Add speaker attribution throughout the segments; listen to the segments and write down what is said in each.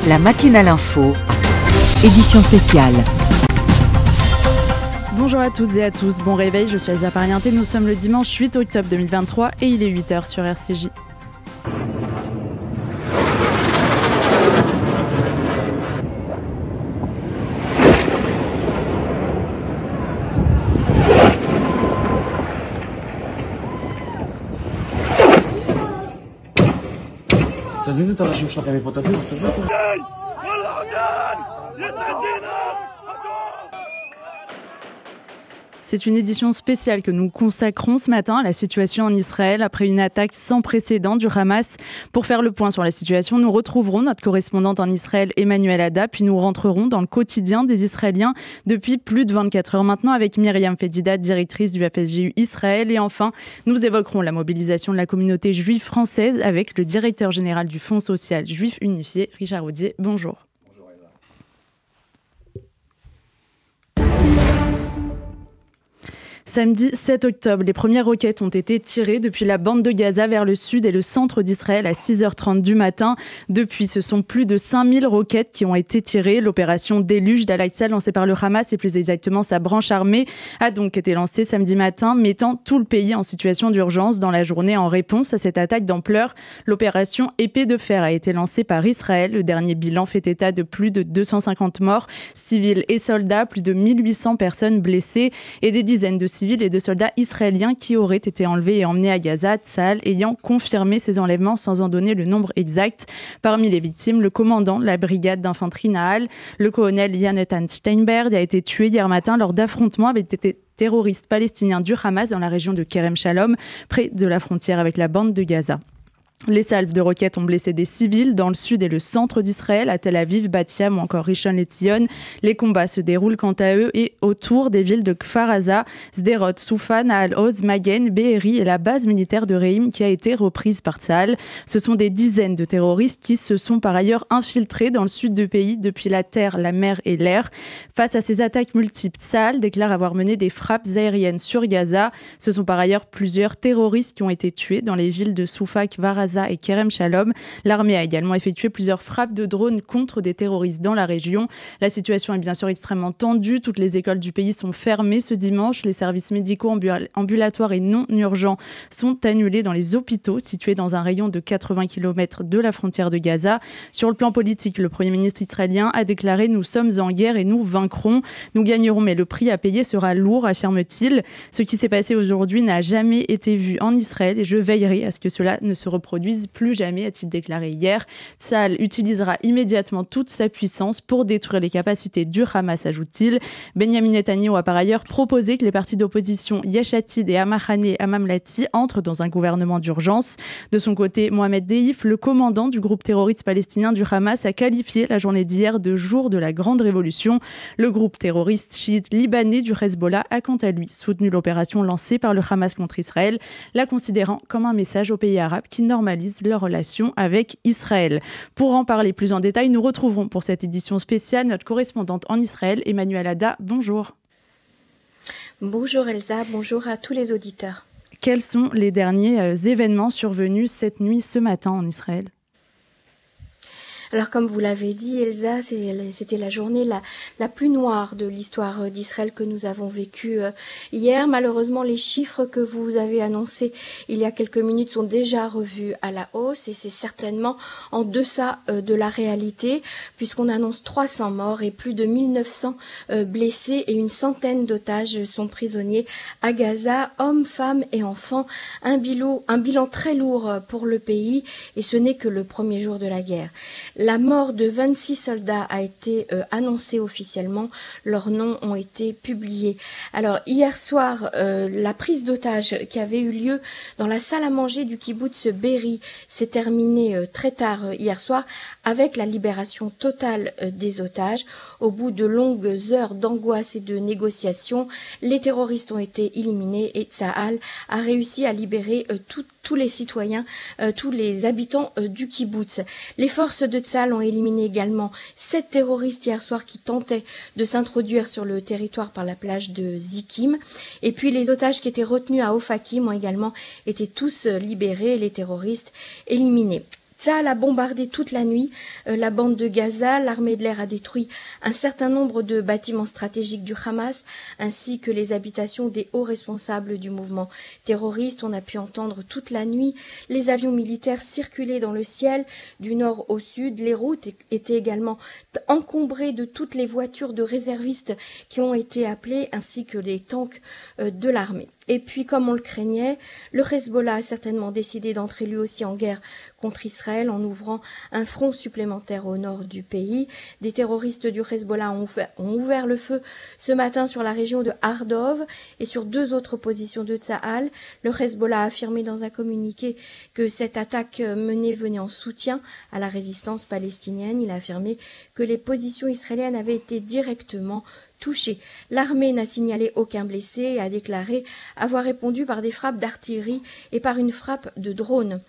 Speaker 1: La matinale info, édition spéciale.
Speaker 2: Bonjour à toutes et à tous, bon réveil, je suis Elsa Parienté, nous sommes le dimanche 8 octobre 2023 et il est 8h sur RCJ.
Speaker 3: تزيد انت ماشي مش نافع تزيد
Speaker 2: C'est une édition spéciale que nous consacrons ce matin à la situation en Israël après une attaque sans précédent du Hamas. Pour faire le point sur la situation, nous retrouverons notre correspondante en Israël, Emmanuel Ada, puis nous rentrerons dans le quotidien des Israéliens depuis plus de 24 heures maintenant avec Myriam Fedida, directrice du FSJU Israël. Et enfin, nous évoquerons la mobilisation de la communauté juive française avec le directeur général du Fonds social juif unifié, Richard Audier. Bonjour. Samedi 7 octobre, les premières roquettes ont été tirées depuis la bande de Gaza vers le sud et le centre d'Israël à 6h30 du matin. Depuis, ce sont plus de 5000 roquettes qui ont été tirées. L'opération Déluge d'Al-Aqsa lancée par le Hamas et plus exactement sa branche armée a donc été lancée samedi matin, mettant tout le pays en situation d'urgence dans la journée en réponse à cette attaque d'ampleur. L'opération Épée de fer a été lancée par Israël. Le dernier bilan fait état de plus de 250 morts, civils et soldats, plus de 1800 personnes blessées et des dizaines de civils et de soldats israéliens qui auraient été enlevés et emmenés à Gaza, Tsahal ayant confirmé ces enlèvements sans en donner le nombre exact. Parmi les victimes, le commandant de la brigade d'infanterie Nahal, le colonel Yonatan Steinberg, a été tué hier matin lors d'affrontements avec des terroristes palestiniens du Hamas dans la région de Kerem Shalom, près de la frontière avec la bande de Gaza. Les salves de roquettes ont blessé des civils dans le sud et le centre d'Israël, à Tel Aviv, Bat Yam ou encore Rishon LeZion. Les combats se déroulent quant à eux et autour des villes de Kfar Aza, Sderot, Soufa, Nahal Oz, Magen, Be'eri et la base militaire de Reim qui a été reprise par Tsahal. Ce sont des dizaines de terroristes qui se sont par ailleurs infiltrés dans le sud du pays depuis la terre, la mer et l'air. Face à ces attaques multiples, Tsahal déclare avoir mené des frappes aériennes sur Gaza. Ce sont par ailleurs plusieurs terroristes qui ont été tués dans les villes de Soufa, Kfar Aza et Kerem Shalom. L'armée a également effectué plusieurs frappes de drones contre des terroristes dans la région. La situation est bien sûr extrêmement tendue. Toutes les écoles du pays sont fermées ce dimanche. Les services médicaux ambulatoires et non urgents sont annulés dans les hôpitaux situés dans un rayon de 80 km de la frontière de Gaza. Sur le plan politique, le Premier ministre israélien a déclaré « Nous sommes en guerre et nous vaincrons. Nous gagnerons, mais le prix à payer sera lourd », affirme-t-il. Ce qui s'est passé aujourd'hui n'a jamais été vu en Israël et je veillerai à ce que cela ne se reproduise plus jamais, a-t-il déclaré hier. Tsahal utilisera immédiatement toute sa puissance pour détruire les capacités du Hamas, ajoute-t-il. Benjamin Netanyahu a par ailleurs proposé que les partis d'opposition Yesh Atid et Amachane Hamamlati entrent dans un gouvernement d'urgence. De son côté, Mohamed Deif, le commandant du groupe terroriste palestinien du Hamas, a qualifié la journée d'hier de jour de la grande révolution. Le groupe terroriste chiite libanais du Hezbollah a quant à lui soutenu l'opération lancée par le Hamas contre Israël, la considérant comme un message aux pays arabes qui normalisent leurs relations avec Israël. Pour en parler plus en détail, nous retrouverons pour cette édition spéciale notre correspondante en Israël, Emmanuel Ada. Bonjour.
Speaker 4: Bonjour Elsa, bonjour à tous les auditeurs.
Speaker 2: Quels sont les derniers événements survenus cette nuit, ce matin en Israël ?
Speaker 4: Alors comme vous l'avez dit Elsa, c'était la journée la plus noire de l'histoire d'Israël que nous avons vécue hier. Malheureusement, les chiffres que vous avez annoncés il y a quelques minutes sont déjà revus à la hausse et c'est certainement en deçà de la réalité puisqu'on annonce 300 morts et plus de 1900 blessés et une centaine d'otages sont prisonniers à Gaza, hommes, femmes et enfants. Un bilan très lourd pour le pays et ce n'est que le premier jour de la guerre. La mort de 26 soldats a été annoncée officiellement. Leurs noms ont été publiés. Alors, hier soir, la prise d'otages qui avait eu lieu dans la salle à manger du kibboutz Be'eri s'est terminée très tard hier soir avec la libération totale des otages. Au bout de longues heures d'angoisse et de négociations, les terroristes ont été éliminés et Tsahal a réussi à libérer tous les citoyens, tous les habitants du kibboutz. Les forces de Tsahal ont éliminé également 7 terroristes hier soir qui tentaient de s'introduire sur le territoire par la plage de Zikim. Et puis les otages qui étaient retenus à Ofakim ont également été tous libérés et les terroristes éliminés. Tsahal a bombardé toute la nuit la bande de Gaza. L'armée de l'air a détruit un certain nombre de bâtiments stratégiques du Hamas, ainsi que les habitations des hauts responsables du mouvement terroriste. On a pu entendre toute la nuit les avions militaires circuler dans le ciel du nord au sud. Les routes étaient également encombrées de toutes les voitures de réservistes qui ont été appelées, ainsi que les tanks de l'armée. Et puis, comme on le craignait, le Hezbollah a certainement décidé d'entrer lui aussi en guerre contre Israël en ouvrant un front supplémentaire au nord du pays. Des terroristes du Hezbollah ont ouvert le feu ce matin sur la région de Ardov et sur 2 autres positions de Tsahal. Le Hezbollah a affirmé dans un communiqué que cette attaque venait en soutien à la résistance palestinienne. Il a affirmé que les positions israéliennes avaient été directement touchée. L'armée n'a signalé aucun blessé et a déclaré avoir répondu par des frappes d'artillerie et par une frappe de drone.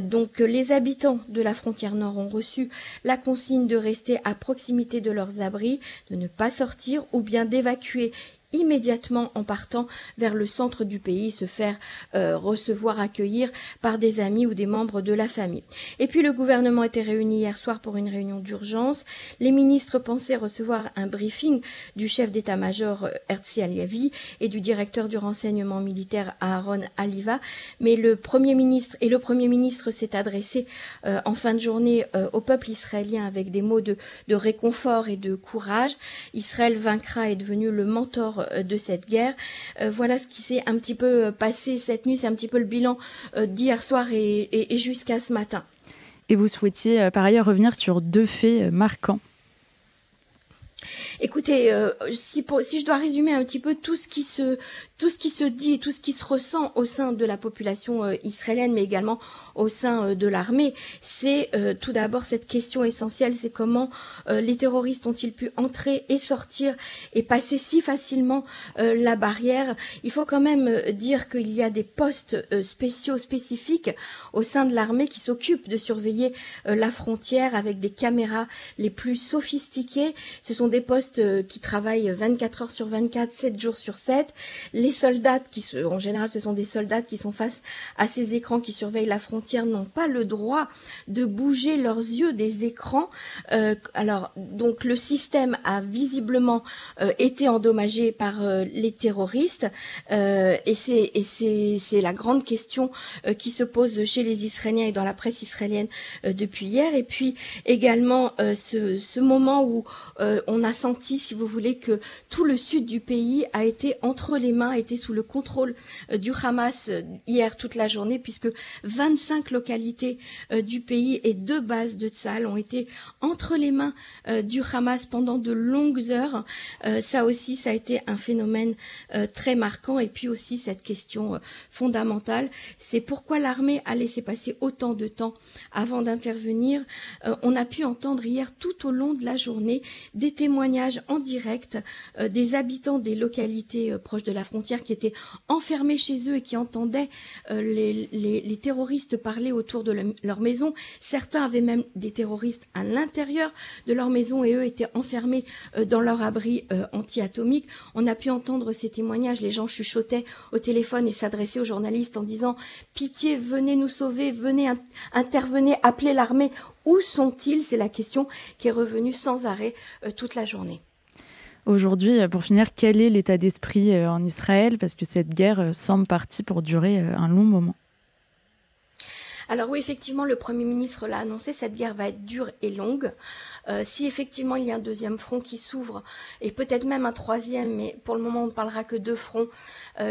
Speaker 4: Donc les habitants de la frontière nord ont reçu la consigne de rester à proximité de leurs abris, de ne pas sortir ou bien d'évacuer immédiatement en partant vers le centre du pays, se faire recevoir, accueillir par des amis ou des membres de la famille. Et puis le gouvernement était réuni hier soir pour une réunion d'urgence. Les ministres pensaient recevoir un briefing du chef d'état-major Herzi Halevi et du directeur du renseignement militaire Aaron Haliva, mais le Premier ministre s'est adressé en fin de journée au peuple israélien avec des mots de réconfort et de courage. Israël vaincra est devenu le mentor de cette guerre. Voilà ce qui s'est un petit peu passé cette nuit, c'est un petit peu le bilan d'hier soir et jusqu'à ce matin.
Speaker 2: Et vous souhaitiez par ailleurs revenir sur 2 faits marquants.
Speaker 4: Écoutez, si je dois résumer un petit peu tout ce qui se dit et tout ce qui se ressent au sein de la population israélienne, mais également au sein de l'armée, c'est tout d'abord cette question essentielle, c'est comment les terroristes ont-ils pu entrer et sortir et passer si facilement la barrière. Il faut quand même dire qu'il y a des postes spécifiques au sein de l'armée qui s'occupent de surveiller la frontière avec des caméras les plus sophistiquées. Ce sont des postes qui travaillent 24 heures sur 24, 7 jours sur 7. Les soldats, en général ce sont des soldats qui sont face à ces écrans qui surveillent la frontière, n'ont pas le droit de bouger leurs yeux des écrans. Donc le système a visiblement été endommagé par les terroristes et c'est la grande question qui se pose chez les Israéliens et dans la presse israélienne depuis hier. Et puis également ce moment où on a senti, si vous voulez, que tout le sud du pays a été entre les mains, a été sous le contrôle du Hamas hier toute la journée, puisque 25 localités du pays et 2 bases de Tsahal ont été entre les mains du Hamas pendant de longues heures. Ça aussi, ça a été un phénomène très marquant. Et puis aussi cette question fondamentale, c'est pourquoi l'armée a laissé passer autant de temps avant d'intervenir. On a pu entendre hier tout au long de la journée des témoignages en direct des habitants des localités proches de la frontière qui étaient enfermés chez eux et qui entendaient les terroristes parler autour de leur maison. Certains avaient même des terroristes à l'intérieur de leur maison et eux étaient enfermés dans leur abri anti-atomique. On a pu entendre ces témoignages, les gens chuchotaient au téléphone et s'adressaient aux journalistes en disant « Pitié, venez nous sauver, venez intervenez, appelez l'armée ». Où sont-ils? C'est la question qui est revenue sans arrêt toute la journée.
Speaker 2: Aujourd'hui, pour finir, quel est l'état d'esprit en Israël? Parce que cette guerre semble partie pour durer un long moment.
Speaker 4: Alors oui, effectivement, le Premier ministre l'a annoncé, cette guerre va être dure et longue. Si effectivement il y a un 2e front qui s'ouvre, et peut-être même un 3e, mais pour le moment on ne parlera que 2 fronts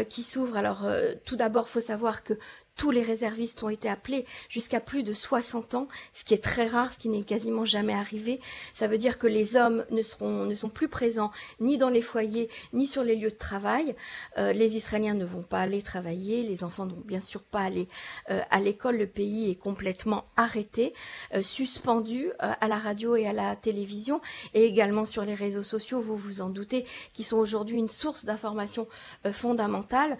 Speaker 4: qui s'ouvrent. Alors tout d'abord, il faut savoir que tous les réservistes ont été appelés jusqu'à plus de 60 ans, ce qui est très rare, ce qui n'est quasiment jamais arrivé. Ça veut dire que les hommes ne sont plus présents ni dans les foyers, ni sur les lieux de travail. Les Israéliens ne vont pas aller travailler, les enfants ne vont bien sûr pas aller à l'école. Le pays est complètement arrêté, suspendu à la radio et à la télévision, et également sur les réseaux sociaux, vous vous en doutez, qui sont aujourd'hui une source d'information fondamentale.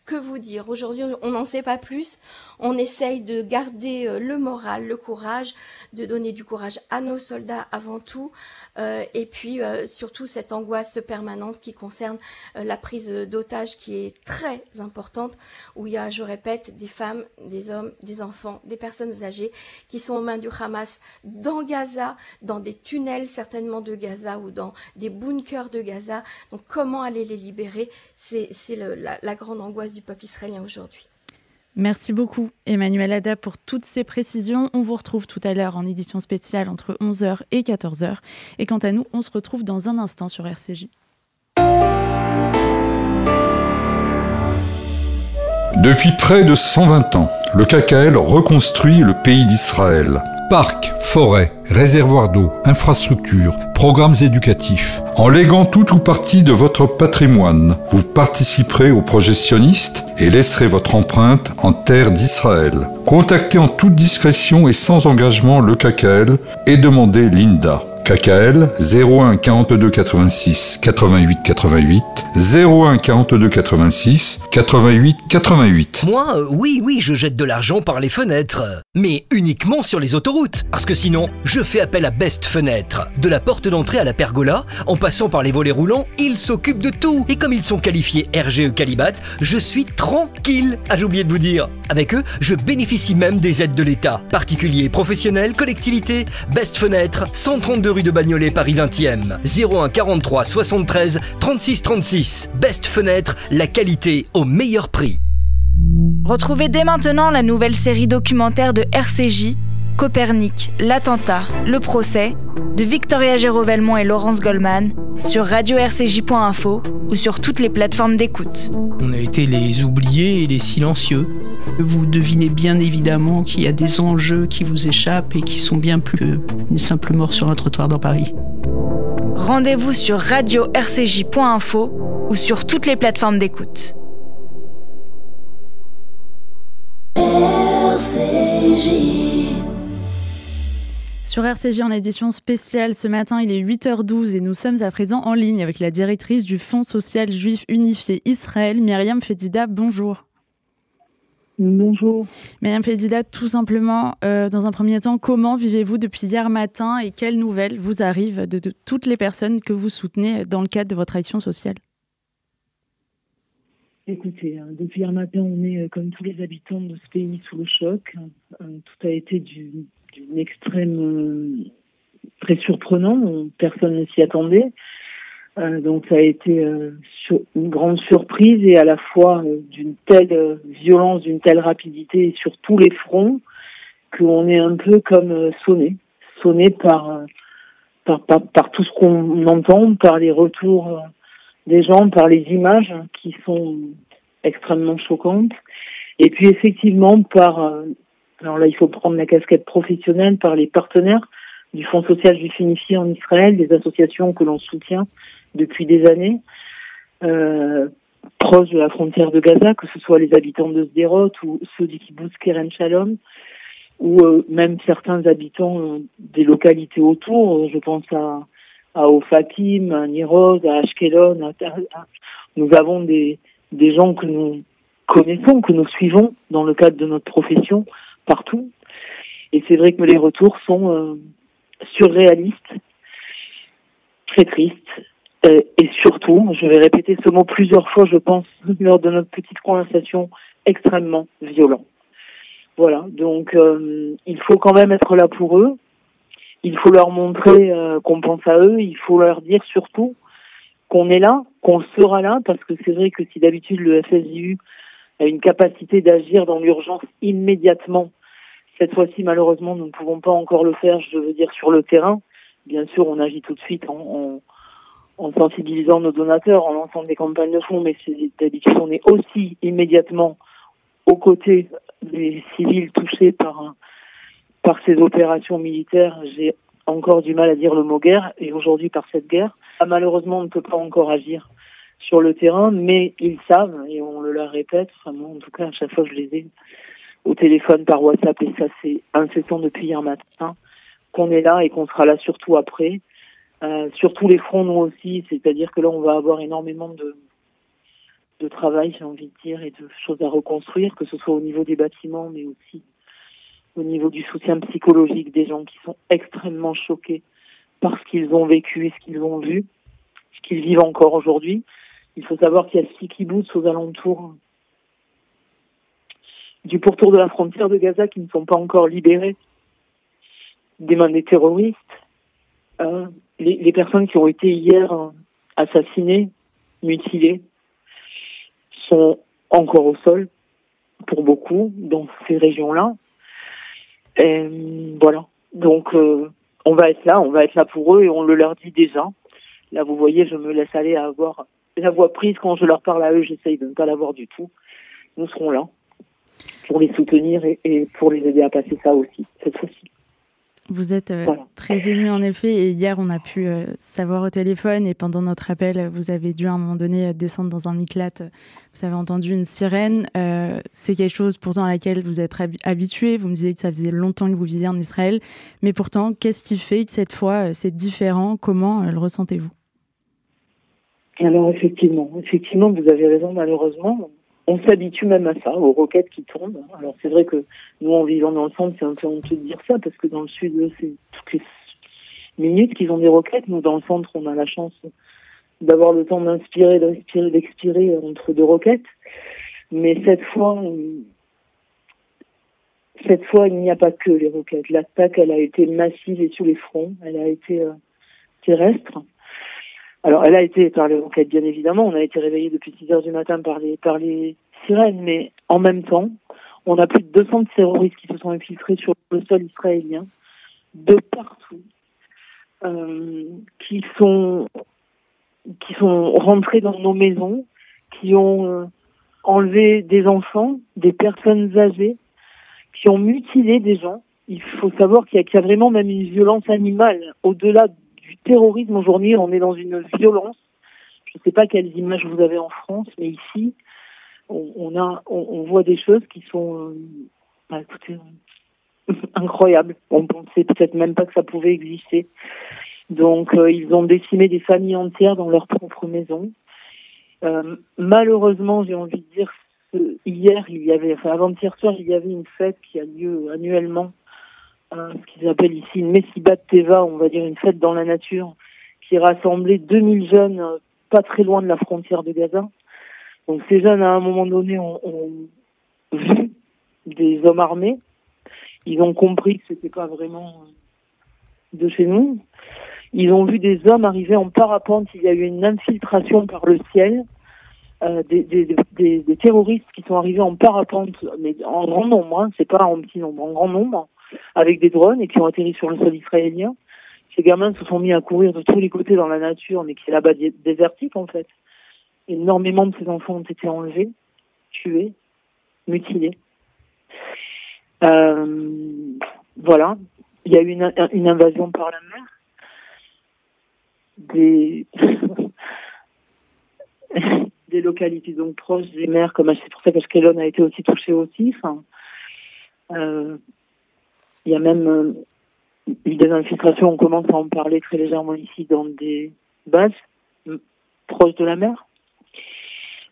Speaker 4: Que vous dire? Aujourd'hui, on n'en sait pas plus. On essaye de garder le moral, le courage, de donner du courage à nos soldats avant tout, et puis surtout cette angoisse permanente qui concerne la prise d'otages qui est très importante, où il y a, je répète, des femmes, des hommes, des enfants, des personnes âgées qui sont aux mains du Hamas dans Gaza, dans des tunnels certainement de Gaza ou dans des bunkers de Gaza. Donc comment aller les libérer? C'est la grande angoisse du peuple israélien aujourd'hui.
Speaker 2: Merci beaucoup Emmanuelle Hadda pour toutes ces précisions. On vous retrouve tout à l'heure en édition spéciale entre 11h et 14h. Et quant à nous, on se retrouve dans un instant sur RCJ.
Speaker 5: Depuis près de 120 ans, le KKL reconstruit le pays d'Israël. Parcs, forêts, réservoirs d'eau, infrastructures, programmes éducatifs. En léguant tout ou partie de votre patrimoine, vous participerez au projet sioniste et laisserez votre empreinte en terre d'Israël. Contactez en toute discrétion et sans engagement le KKL et demandez l'INDA. KKL 01 42 86 88 88 01 42 86 88 88.
Speaker 6: Moi, oui, je jette de l'argent par les fenêtres. Mais uniquement sur les autoroutes. Parce que sinon, je fais appel à Best Fenêtre. De la porte d'entrée à la pergola, en passant par les volets roulants, ils s'occupent de tout. Et comme ils sont qualifiés RGE Qualibat, je suis tranquille. Ah, j'ai oublié de vous dire. Avec eux, je bénéficie même des aides de l'État. Particuliers, professionnels, collectivités. Best Fenêtre, 132 rue de Bagnolet, Paris 20e. 01 43 73 36 36. Best Fenêtre, la qualité au meilleur prix.
Speaker 7: Retrouvez dès maintenant la nouvelle série documentaire de RCJ, Copernic, l'attentat, le procès, de Victoria Géraud-Velmont et Laurence Goldman, sur radio-rcj.info ou sur toutes les plateformes d'écoute.
Speaker 8: On a été les oubliés et les silencieux. Vous devinez bien évidemment qu'il y a des enjeux qui vous échappent et qui sont bien plus une simple mort sur un trottoir dans Paris.
Speaker 7: Rendez-vous sur radio-rcj.info ou sur toutes les plateformes d'écoute.
Speaker 2: Sur RCJ en édition spéciale, ce matin il est 8h12 et nous sommes à présent en ligne avec la directrice du Fonds social juif unifié Israël, Myriam Fedida. Bonjour.
Speaker 9: Bonjour.
Speaker 2: Myriam Fedida, tout simplement, dans un premier temps, comment vivez-vous depuis hier matin et quelles nouvelles vous arrivent de toutes les personnes que vous soutenez dans le cadre de votre action sociale?
Speaker 9: Écoutez, depuis hier matin, on est, comme tous les habitants de ce pays, sous le choc. Tout a été d'une extrême très surprenant. Personne ne s'y attendait. Donc ça a été une grande surprise et à la fois d'une telle violence, d'une telle rapidité sur tous les fronts qu'on est un peu comme sonné par tout ce qu'on entend, par les retours des gens, par les images qui sont extrêmement choquantes. Et puis effectivement alors là il faut prendre la casquette professionnelle, par les partenaires du Fonds social juif unifié en Israël, des associations que l'on soutient depuis des années, proches de la frontière de Gaza, que ce soit les habitants de Sderot ou ceux du kibbutz Keren Shalom, ou même certains habitants des localités autour. Je pense à Ofakim, à Niroz, à Ashkelon. Nous avons des gens que nous connaissons, que nous suivons dans le cadre de notre profession partout. Et c'est vrai que les retours sont surréalistes, très tristes, et surtout, je vais répéter ce mot plusieurs fois, je pense, lors de notre petite conversation, extrêmement violent. Voilà, donc il faut quand même être là pour eux. Il faut leur montrer qu'on pense à eux. Il faut leur dire surtout qu'on est là, qu'on sera là, parce que c'est vrai que si d'habitude le FSJU a une capacité d'agir dans l'urgence immédiatement, cette fois-ci malheureusement nous ne pouvons pas encore le faire, je veux dire sur le terrain. Bien sûr, on agit tout de suite en sensibilisant nos donateurs, en lançant des campagnes de fonds, mais d'habitude on est aussi immédiatement aux côtés des civils touchés par ces opérations militaires. J'ai encore du mal à dire le mot guerre, et aujourd'hui par cette guerre. Malheureusement, on ne peut pas encore agir sur le terrain, mais ils savent, et on le leur répète, enfin moi en tout cas à chaque fois je les ai au téléphone, par WhatsApp, et ça c'est incessant depuis hier matin, qu'on est là et qu'on sera là surtout après. Sur tous les fronts, nous aussi, c'est-à-dire que là on va avoir énormément de de travail, j'ai envie de dire, et de choses à reconstruire, que ce soit au niveau des bâtiments, mais aussi au niveau du soutien psychologique des gens qui sont extrêmement choqués par ce qu'ils ont vécu et ce qu'ils ont vu, ce qu'ils vivent encore aujourd'hui. Il faut savoir qu'il y a 6 kibboutz aux alentours du pourtour de la frontière de Gaza qui ne sont pas encore libérés des mains des terroristes. Les personnes qui ont été hier assassinées, mutilées, sont encore au sol, pour beaucoup, dans ces régions-là. Et voilà. Donc, on va être là pour eux et on le leur dit déjà. Là, vous voyez, je me laisse aller à avoir la voix prise quand je leur parle à eux, j'essaye de ne pas l'avoir du tout. Nous serons là pour les soutenir et pour les aider à passer ça aussi, cette fois-ci.
Speaker 2: Vous êtes très ému en effet, et hier on a pu savoir au téléphone, et pendant notre appel, vous avez dû à un moment donné descendre dans un miklat, vous avez entendu une sirène. C'est quelque chose pourtant à laquelle vous êtes habitué, vous me disiez que ça faisait longtemps que vous viviez en Israël, mais pourtant, qu'est-ce qui fait que cette fois c'est différent? Comment le ressentez-vous?
Speaker 9: Alors effectivement, vous avez raison, malheureusement. On s'habitue même à ça, aux roquettes qui tombent. Alors c'est vrai que nous, en vivant dans le centre, c'est un peu honteux de dire ça, parce que dans le sud, c'est toutes les minutes qu'ils ont des roquettes. Nous, dans le centre, on a la chance d'avoir le temps d'expirer entre 2 roquettes. Mais cette fois, il n'y a pas que les roquettes. L'attaque, elle a été massive et sur les fronts. Elle a été terrestre. Alors, elle a été par les roquettes, bien évidemment. On a été réveillés depuis 6 heures du matin par les sirènes. Mais en même temps, on a plus de 200 terroristes qui se sont infiltrés sur le sol israélien, de partout, qui sont rentrés dans nos maisons, qui ont enlevé des enfants, des personnes âgées, qui ont mutilé des gens. Il faut savoir qu'il y a vraiment même une violence animale au-delà du terrorisme. Aujourd'hui, on est dans une violence. Je ne sais pas quelles images vous avez en France, mais ici, on voit des choses qui sont écoutez, incroyables. On pensait peut-être même pas que ça pouvait exister. Donc, ils ont décimé des familles entières dans leur propre maison. Malheureusement, j'ai envie de dire, avant-hier soir, il y avait une fête qui a lieu annuellement, ce qu'ils appellent ici une Messibat Teva, on va dire une fête dans la nature, qui rassemblait 2000 jeunes pas très loin de la frontière de Gaza. Donc ces jeunes, à un moment donné, ont vu des hommes armés. Ils ont compris que c'était pas vraiment de chez nous. Ils ont vu des hommes arriver en parapente. Il y a eu une infiltration par le ciel. Des terroristes qui sont arrivés en parapente, mais en grand nombre, hein, c'est pas en petit nombre, en grand nombre, avec des drones et qui ont atterri sur le sol israélien. Ces gamins se sont mis à courir de tous les côtés dans la nature, mais qui est là-bas désertique en fait. Énormément de ces enfants ont été enlevés, tués, mutilés. Voilà. Il y a eu une invasion par la mer. Des localités donc proches des mers, comme c'est pour ça qu'Ashkelon a été aussi touché aussi. Il y a même eu des infiltrations, on commence à en parler très légèrement ici, dans des bases proches de la mer.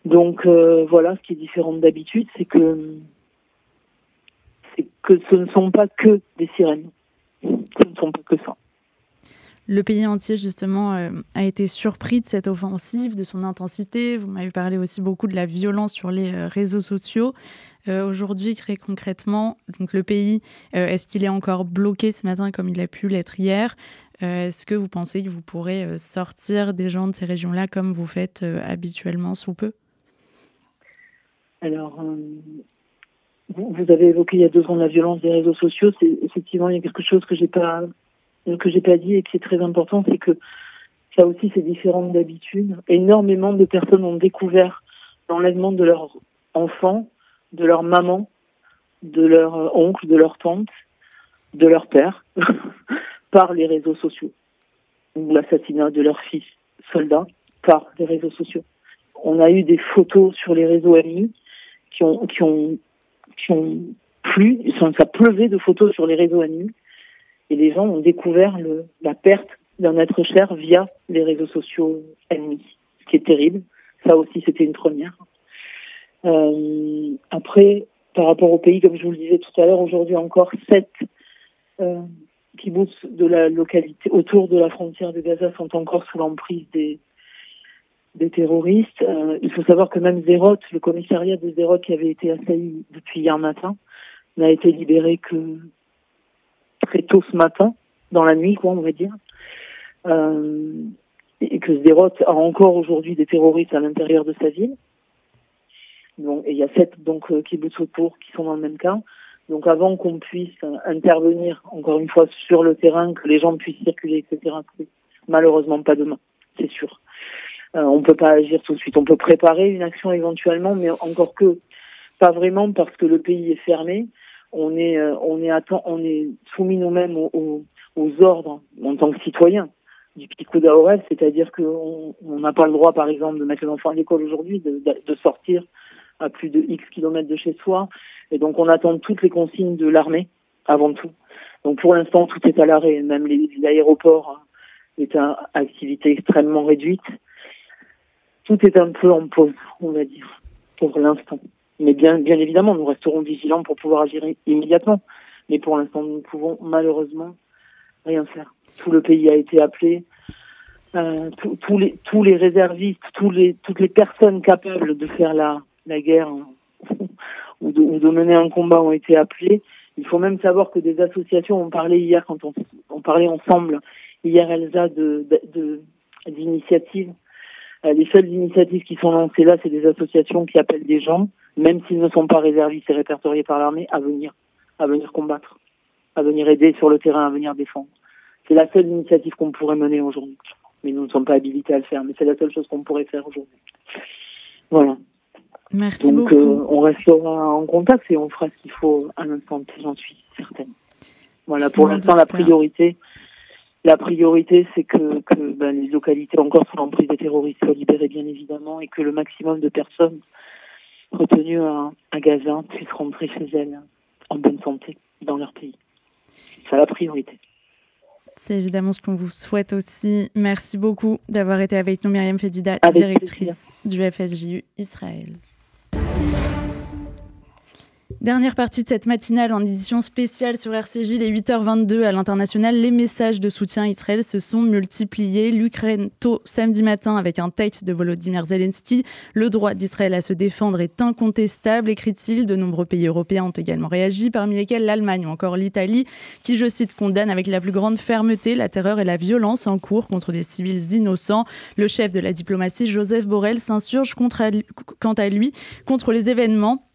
Speaker 9: Donc voilà, ce qui est différent d'habitude, c'est que ce ne sont pas que des sirènes. Ce ne sont pas que ça.
Speaker 2: Le pays entier, justement, a été surpris de cette offensive, de son intensité. Vous m'avez parlé aussi beaucoup de la violence sur les réseaux sociaux. Aujourd'hui, très concrètement, donc le pays, est-ce qu'il est encore bloqué ce matin comme il a pu l'être hier? Est-ce que vous pensez que vous pourrez sortir des gens de ces régions-là comme vous faites habituellement sous peu?
Speaker 9: Alors, vous avez évoqué il y a 2 ans la violence des réseaux sociaux. C'est effectivement, il y a quelque chose que j'ai pas dit et qui est très important, c'est que ça aussi c'est différent d'habitude. Énormément de personnes ont découvert l'enlèvement de leurs enfants, de leur maman, de leur oncle, de leur tante, de leur père, par les réseaux sociaux, ou l'assassinat de leur fils soldat par les réseaux sociaux. On a eu des photos sur les réseaux amis qui ont plu, ça pleuvait de photos sur les réseaux amis. Et les gens ont découvert la perte d'un être cher via les réseaux sociaux ennemis, ce qui est terrible. Ça aussi, c'était une première. Après, par rapport au pays, comme je vous le disais tout à l'heure, aujourd'hui encore 7 kibbutz de la localité autour de la frontière de Gaza sont encore sous l'emprise des terroristes. Il faut savoir que même Sderot, le commissariat de Sderot qui avait été assailli depuis hier matin, n'a été libéré que très tôt ce matin, dans la nuit, on va dire. Et que Sderot a encore aujourd'hui des terroristes à l'intérieur de sa ville. Donc, et il y a 7 kibbutz autour qui sont dans le même cas. Donc avant qu'on puisse intervenir, encore une fois, sur le terrain, que les gens puissent circuler, etc., c'est malheureusement pas demain, c'est sûr. On peut pas agir tout de suite. On peut préparer une action éventuellement, mais encore que pas vraiment, parce que le pays est fermé. On est soumis nous-mêmes aux ordres en tant que citoyens du Picud Aorel, c'est-à-dire qu'on n'a pas le droit, par exemple, de mettre les enfants à l'école aujourd'hui, de sortir à plus de X kilomètres de chez soi. Et donc, on attend toutes les consignes de l'armée, avant tout. Donc, pour l'instant, tout est à l'arrêt. Même l'aéroport est à activité extrêmement réduite. Tout est un peu en pause, on va dire, pour l'instant. Mais bien évidemment, nous resterons vigilants pour pouvoir agir immédiatement. Mais pour l'instant, nous ne pouvons malheureusement rien faire. Tout le pays a été appelé. Tous les réservistes, toutes les personnes capables de faire la guerre ou de mener un combat ont été appelés. Il faut même savoir que des associations ont parlé hier, quand on parlait ensemble, hier Elsa, d'initiatives. Les seules initiatives qui sont lancées là, c'est des associations qui appellent des gens, même s'ils ne sont pas réservistes et répertoriés par l'armée, à venir combattre, à venir aider sur le terrain, à venir défendre. C'est la seule initiative qu'on pourrait mener aujourd'hui. Mais nous ne sommes pas habilités à le faire, mais c'est la seule chose qu'on pourrait faire aujourd'hui. Voilà.
Speaker 2: Merci
Speaker 9: beaucoup. Donc, on restera en contact et on fera ce qu'il faut à l'instant T, j'en suis certaine. Voilà, pour l'instant, la priorité, c'est que les localités encore sous l'emprise des terroristes soient libérées, bien évidemment, et que le maximum de personnes retenues à Gaza puissent rentrer chez elles en bonne santé dans leur pays. C'est la priorité.
Speaker 2: C'est évidemment ce qu'on vous souhaite aussi. Merci beaucoup d'avoir été avec nous, Myriam Fedida, directrice du FSJU Israël. Dernière partie de cette matinale en édition spéciale sur RCJ, les 8h22 à l'international. Les messages de soutien à Israël se sont multipliés. L'Ukraine tôt samedi matin avec un texte de Volodymyr Zelensky. Le droit d'Israël à se défendre est incontestable, écrit-il. De nombreux pays européens ont également réagi, parmi lesquels l'Allemagne ou encore l'Italie, qui, je cite, condamne avec la plus grande fermeté la terreur et la violence en cours contre des civils innocents. Le chef de la diplomatie, Joseph Borrell, s'insurge quant à lui contre les événements.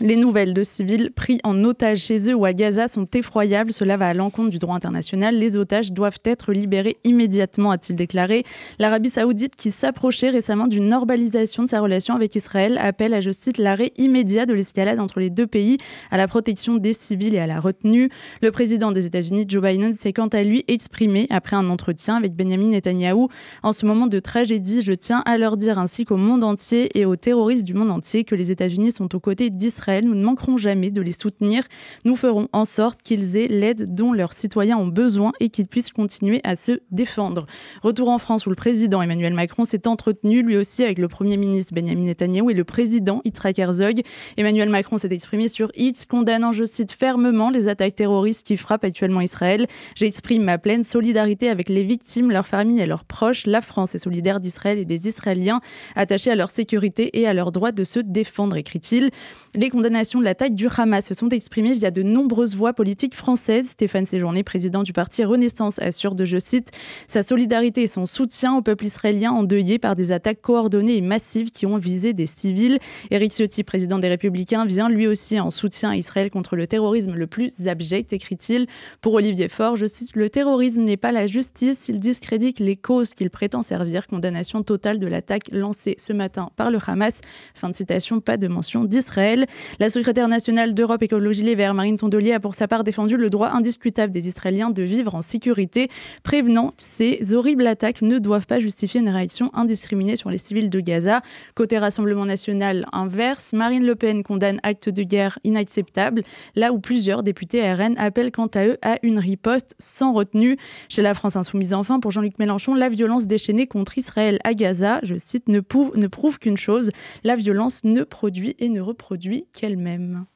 Speaker 2: Les nouvelles de civils pris en otage chez eux ou à Gaza sont effroyables. Cela va à l'encontre du droit international. Les otages doivent être libérés immédiatement, a-t-il déclaré. L'Arabie saoudite, qui s'approchait récemment d'une normalisation de sa relation avec Israël, appelle à, je cite, l'arrêt immédiat de l'escalade entre les deux pays, à la protection des civils et à la retenue. Le président des États-Unis, Joe Biden, s'est quant à lui exprimé après un entretien avec Benjamin Netanyahou. En ce moment de tragédie, je tiens à leur dire ainsi qu'au monde entier et aux terroristes du monde entier que les États-Unis sont aux côtés d'Israël. Nous ne manquerons jamais de les soutenir. Nous ferons en sorte qu'ils aient l'aide dont leurs citoyens ont besoin et qu'ils puissent continuer à se défendre. Retour en France où le président Emmanuel Macron s'est entretenu lui aussi avec le Premier ministre Benjamin Netanyahou et le président Yitzhak Herzog. Emmanuel Macron s'est exprimé sur X, condamnant, je cite, fermement les attaques terroristes qui frappent actuellement Israël. J'exprime ma pleine solidarité avec les victimes, leurs familles et leurs proches. La France est solidaire d'Israël et des Israéliens attachés à leur sécurité et à leur droit de se défendre, écrit-il. Les condamnations de l'attaque du Hamas se sont exprimées via de nombreuses voix politiques françaises. Stéphane Séjourné, président du parti Renaissance, assure de, je cite, sa solidarité et son soutien au peuple israélien endeuillé par des attaques coordonnées et massives qui ont visé des civils. Éric Ciotti, président des Républicains, vient lui aussi en soutien à Israël contre le terrorisme le plus abject, écrit-il. Pour Olivier Faure, je cite, le terrorisme n'est pas la justice, il discrédite les causes qu'il prétend servir. Condamnation totale de l'attaque lancée ce matin par le Hamas. Fin de citation, pas de mention d'Israël. La secrétaire nationale d'Europe Écologie Les Verts, Marine Tondelier, a pour sa part défendu le droit indiscutable des Israéliens de vivre en sécurité, prévenant que ces horribles attaques ne doivent pas justifier une réaction indiscriminée sur les civils de Gaza. Côté Rassemblement national inverse, Marine Le Pen condamne acte de guerre inacceptable, là où plusieurs députés RN appellent quant à eux à une riposte sans retenue. Chez la France Insoumise enfin, pour Jean-Luc Mélenchon, la violence déchaînée contre Israël à Gaza, je cite, ne prouve qu'une chose, la violence ne produit et ne reproduit qu'elle-même.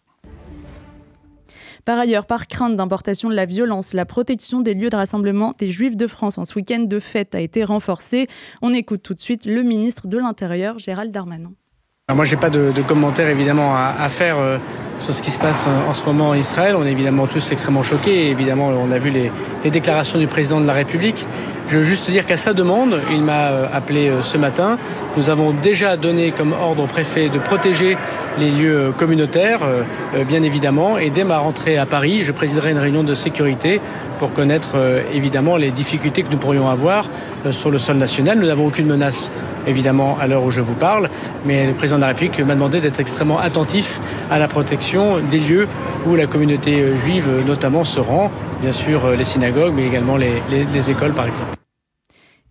Speaker 2: Par ailleurs, par crainte d'importation de la violence, la protection des lieux de rassemblement des Juifs de France en ce week-end de fête a été renforcée. On écoute tout de suite le ministre de l'Intérieur, Gérald Darmanin.
Speaker 10: Alors moi, je n'ai pas de commentaires évidemment à faire sur ce qui se passe en ce moment en Israël. On est évidemment tous extrêmement choqués. Et évidemment, on a vu les déclarations du président de la République. Je veux juste dire qu'à sa demande, il m'a appelé ce matin. Nous avons déjà donné comme ordre au préfet de protéger les lieux communautaires, bien évidemment. Et dès ma rentrée à Paris, je présiderai une réunion de sécurité pour connaître évidemment les difficultés que nous pourrions avoir sur le sol national. Nous n'avons aucune menace, évidemment, à l'heure où je vous parle. Mais le président de la République m'a demandé d'être extrêmement attentif à la protection des lieux où la communauté juive notamment se rend. Bien sûr, les synagogues, mais également les écoles, par exemple.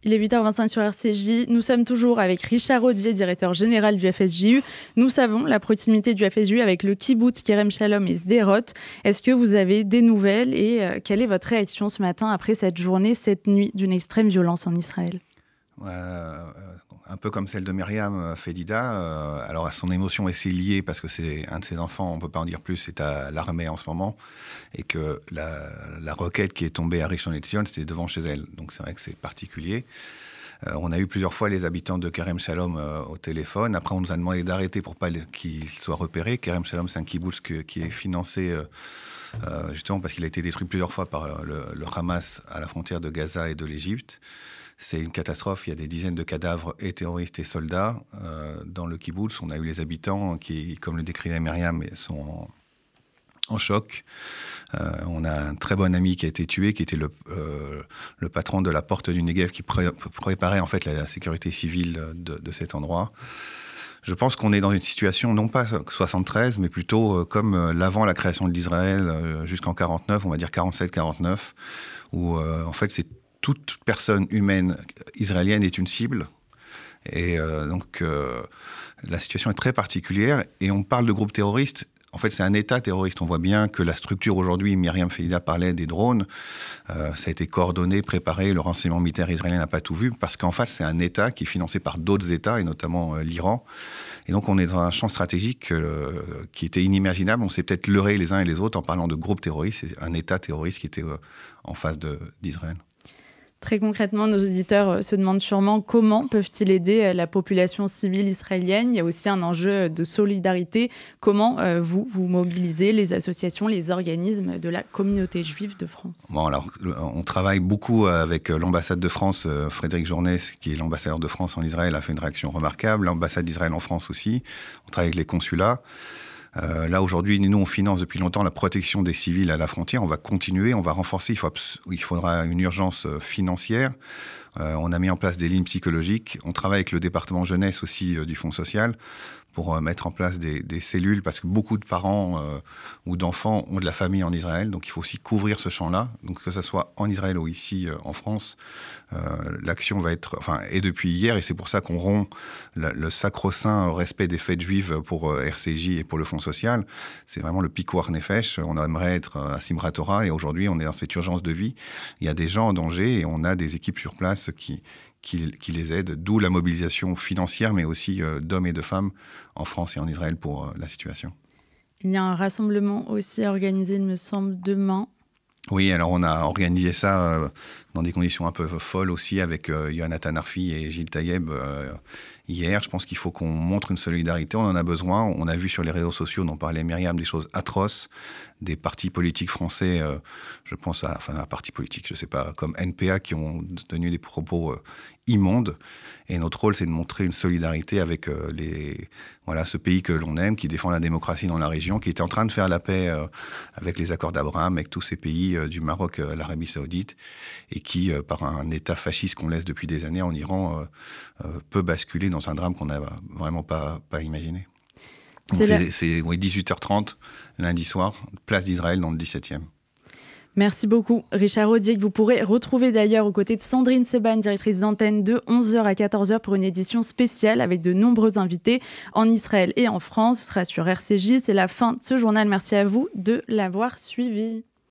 Speaker 2: Il est 8h25 sur RCJ. Nous sommes toujours avec Richard Audier, directeur général du FSJU. Nous savons la proximité du FSJU avec le kibbutz Kerem Shalom et Sderot. Est-ce que vous avez des nouvelles et quelle est votre réaction ce matin après cette journée, cette nuit d'une extrême violence en Israël ?
Speaker 11: Un peu comme celle de Myriam Fedida. Alors, son émotion est liée parce que c'est un de ses enfants, on ne peut pas en dire plus, c'est à l'armée en ce moment. Et que la roquette qui est tombée à Rishon LeZion, c'était devant chez elle. Donc, c'est vrai que c'est particulier. On a eu plusieurs fois les habitants de Kerem Shalom au téléphone. Après, on nous a demandé d'arrêter pour pas qu'ils soient repérés. Kerem Shalom, c'est un kibbutz qui est financé justement parce qu'il a été détruit plusieurs fois par le Hamas à la frontière de Gaza et de l'Égypte. C'est une catastrophe, il y a des dizaines de cadavres et terroristes et soldats dans le kibbutz. On a eu les habitants qui, comme le décrivait Myriam, sont en choc. On a un très bon ami qui a été tué, qui était le patron de la porte du Negev, qui préparait en fait la sécurité civile de cet endroit. Je pense qu'on est dans une situation, non pas 73, mais plutôt comme l'avant la création de l'Israël jusqu'en 49, on va dire 47-49, où en fait c'est toute personne humaine israélienne est une cible. Et donc, la situation est très particulière. Et on parle de groupe terroriste. En fait, c'est un État terroriste. On voit bien que la structure aujourd'hui, Myriam Fedida parlait des drones. Ça a été coordonné, préparé. Le renseignement militaire israélien n'a pas tout vu. Parce qu'en fait, c'est un État qui est financé par d'autres États, et notamment l'Iran. Et donc, on est dans un champ stratégique qui était inimaginable. On s'est peut-être leurré les uns et les autres en parlant de groupe terroriste. C'est un État terroriste qui était en face d'Israël.
Speaker 2: Très concrètement, nos auditeurs se demandent sûrement comment peuvent-ils aider la population civile israélienne. Il y a aussi un enjeu de solidarité. Comment vous mobilisez les associations, les organismes de la communauté juive de France ?
Speaker 11: Bon, alors, on travaille beaucoup avec l'ambassade de France. Frédéric Journès, qui est l'ambassadeur de France en Israël, a fait une réaction remarquable. L'ambassade d'Israël en France aussi. On travaille avec les consulats. Là, aujourd'hui, nous, on finance depuis longtemps la protection des civils à la frontière. On va continuer, on va renforcer. Il faudra une urgence financière. On a mis en place des lignes psychologiques. On travaille avec le département jeunesse aussi du Fonds social pour mettre en place des cellules, parce que beaucoup de parents ou d'enfants ont de la famille en Israël. Donc, il faut aussi couvrir ce champ-là. Donc, que ce soit en Israël ou ici en France, l'action va être... et depuis hier, et c'est pour ça qu'on rompt le sacro-saint respect des fêtes juives pour RCJ et pour le Fonds social. C'est vraiment le Pikuach Nefesh. On aimerait être à Simchat Torah, et aujourd'hui, on est dans cette urgence de vie. Il y a des gens en danger, et on a des équipes sur place qui les aident, d'où la mobilisation financière, mais aussi d'hommes et de femmes en France et en Israël pour la situation.
Speaker 2: Il y a un rassemblement aussi organisé, il me semble, demain.
Speaker 11: Oui, alors on a organisé ça dans des conditions un peu folles aussi avec Yonatan Arfi et Gilles Taïeb hier. Je pense qu'il faut qu'on montre une solidarité, on en a besoin. On a vu sur les réseaux sociaux, dont parlait Myriam, des choses atroces, des partis politiques français, je pense à un parti politique, je ne sais pas, comme NPA, qui ont tenu des propos immondes. Et notre rôle, c'est de montrer une solidarité avec ce pays que l'on aime, qui défend la démocratie dans la région, qui est en train de faire la paix avec les accords d'Abraham, avec tous ces pays du Maroc à l'Arabie Saoudite, et qui, par un État fasciste qu'on laisse depuis des années en Iran, peut basculer dans un drame qu'on n'a vraiment pas imaginé. C'est 18h30, lundi soir, place d'Israël dans le 17e.
Speaker 2: Merci beaucoup, Richard Audier, que vous pourrez retrouver d'ailleurs aux côtés de Sandrine Seban, directrice d'antenne, de 11h à 14h pour une édition spéciale avec de nombreux invités en Israël et en France. Ce sera sur RCJ. C'est la fin de ce journal. Merci à vous de l'avoir suivi.